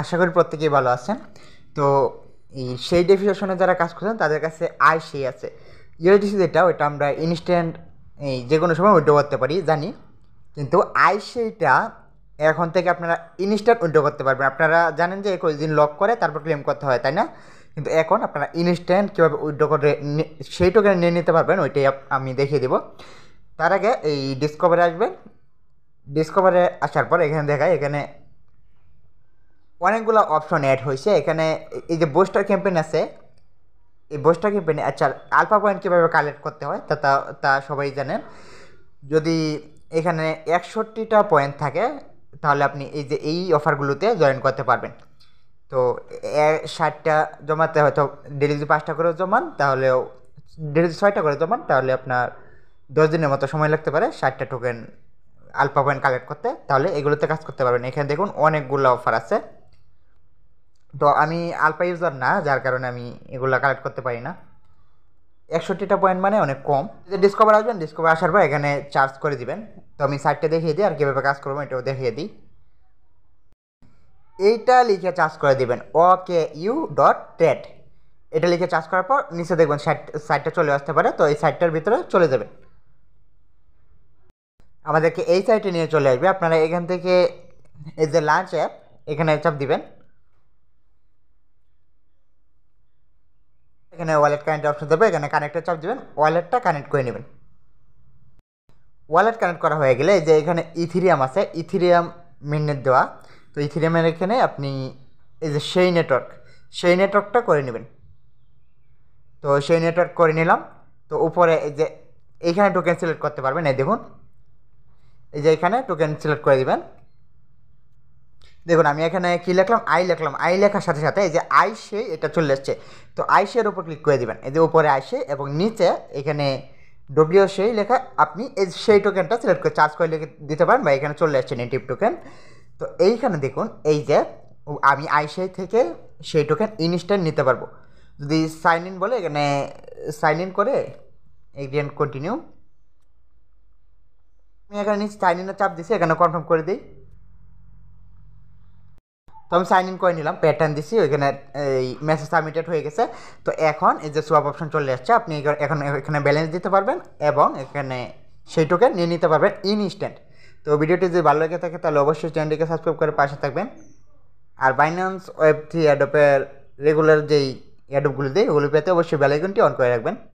আশা করি প্রত্যেকেই ভালো আছেন। তো এই সেই ডেফিনেশনে যারা কাজ করছেন তাদের কাছে সেই আছে। ইউএসডিসি যেটা ওইটা আমরা ইনস্ট্যান্ট এই যে কোনো সময় উইথড্র করতে পারি জানি, কিন্তু সেইটা এখন থেকে আপনারা ইনস্ট্যান্ট উইথড্র করতে পারবেন। আপনারা জানেন যে 21 দিন লক করে তারপর ক্লেম করতে হয়, তাই না? কিন্তু এখন আপনারা ইনস্ট্যান্ট কীভাবে উইথড্র করে সেই টোকেন নিয়ে নিতে পারবেন ওইটাই আমি দেখিয়ে দেবো। তার আগে এই ডিসকভারে আসবেন। ডিসকভারে আসার পর এখানে দেখায়, এখানে অনেকগুলো অপশন অ্যাড হয়েছে। এখানে এই যে বুস্টার ক্যাম্পেইন আছে, এই বুস্টার ক্যাম্পেইনে আচ্ছা আলফা পয়েন্ট কীভাবে কালেক্ট করতে হয় তা তা তা সবাই জানেন। যদি এখানে 61টা পয়েন্ট থাকে তাহলে আপনি এই যে এই অফারগুলোতে জয়েন করতে পারবেন। তো 60টা জমাতে হয়তো ডেলি যদি 5টা করে জমান, তাহলেও ডেলি 6টা করে জমান, তাহলে আপনার 10 দিনের মতো সময় লাগতে পারে 60টা টোকেন আলফা পয়েন্ট কালেক্ট করতে। তাহলে এগুলোতে কাজ করতে পারবেন। এখানে দেখুন অনেকগুলো অফার আছে। তো আমি আলফা ইউজার না, যার কারণে আমি এগুলো কালেক্ট করতে পারি না। 61টা পয়েন্ট মানে অনেক কম। যে ডিসকভার আসবেন, ডিসকভার আসার পর এখানে চার্জ করে দিবেন। তো আমি সাইটটা দেখিয়ে দিই আর কীভাবে কাজ করবো এটাও দেখিয়ে দিই। এইটা লিখে চার্জ করে দিবেন OKU.TRADE। এটা লিখে চার্জ করার পর নিচে দেখবেন সাইটটা চলে আসতে পারে। তো এই সাইটটার ভিতরে চলে যাবেন, আমাদেরকে এই সাইটে নিয়ে চলে আসবে। আপনারা এখান থেকে এই যে লাঞ্চ অ্যাপ এখানে চাপ দিবেন। এখানে ওয়ালেট কানেক্ট অপশন দেবে, এখানে কানেক্টে চাপ দিবেন, ওয়ালেটটা কানেক্ট করে নেবেন। ওয়ালেট কানেক্ট করা হয়ে গেলে এই যে এখানে ইথিরিয়াম আছে, ইথিরিয়াম মিননেট দেওয়া। তো ইথিরিয়ামের এখানে আপনি এই যে সেই নেটওয়ার্কটা করে নেবেন। তো সেই নেটওয়ার্ক করে নিলাম। তো উপরে এই যে এইখানে টোকেন সিলেক্ট করতে পারবেন। এই দেখুন, এই যে এখানে টোকেন সিলেক্ট করে দিবেন। দেখুন আমি এখানে কী লিখলাম, লিখলাম। লেখার সাথে সাথে এই যে সেই এটা চলে এসছে। তো শের উপর ক্লিক করে দিবেন। এই যে উপরে সেই এবং নিচে এখানে ডব্লিউ সেই লেখা, আপনি এই সেই টোকেনটা সিলেক্ট করে চার্জ করে লিখে দিতে পারেন, বা এখানে চলে আসছে নেটিভ টোকেন। তো এইখানে দেখুন এই যে আমি সেই থেকে সেই টোকেন ইনস্ট্যান্ট নিতে পারবো। যদি সাইন ইন বলে এখানে সাইন ইন করে এগেন কন্টিনিউ, আমি এখানে নিচে সাইন ইনের চাপ দিচ্ছি, এখানে কনফার্ম করে দিই। তো আমি সাইন ইন করে নিলাম, প্যাটার্ন দিছি, ওইখানে এই মেসেজ সাবমিটেড হয়ে গেছে। তো এখন এই যে সোয়াপ অপশন চলে আসছে, আপনি এখন এখানে ব্যালেন্স দিতে পারবেন এবং এখানে সেই টোকেন নিয়ে নিতে পারবেন ইনস্ট্যান্ট। তো ভিডিওটি যদি ভালো লেগে থাকে তাহলে অবশ্যই চ্যানেলটিকে সাবস্ক্রাইব করে পাশে থাকবেন। আর বাইন্যান্স ওয়েব3 অ্যাডপের রেগুলার যেই অ্যাডপগুলো দেয় ওগুলো পেতে অবশ্যই বেল আইকনটি অন করে রাখবেন।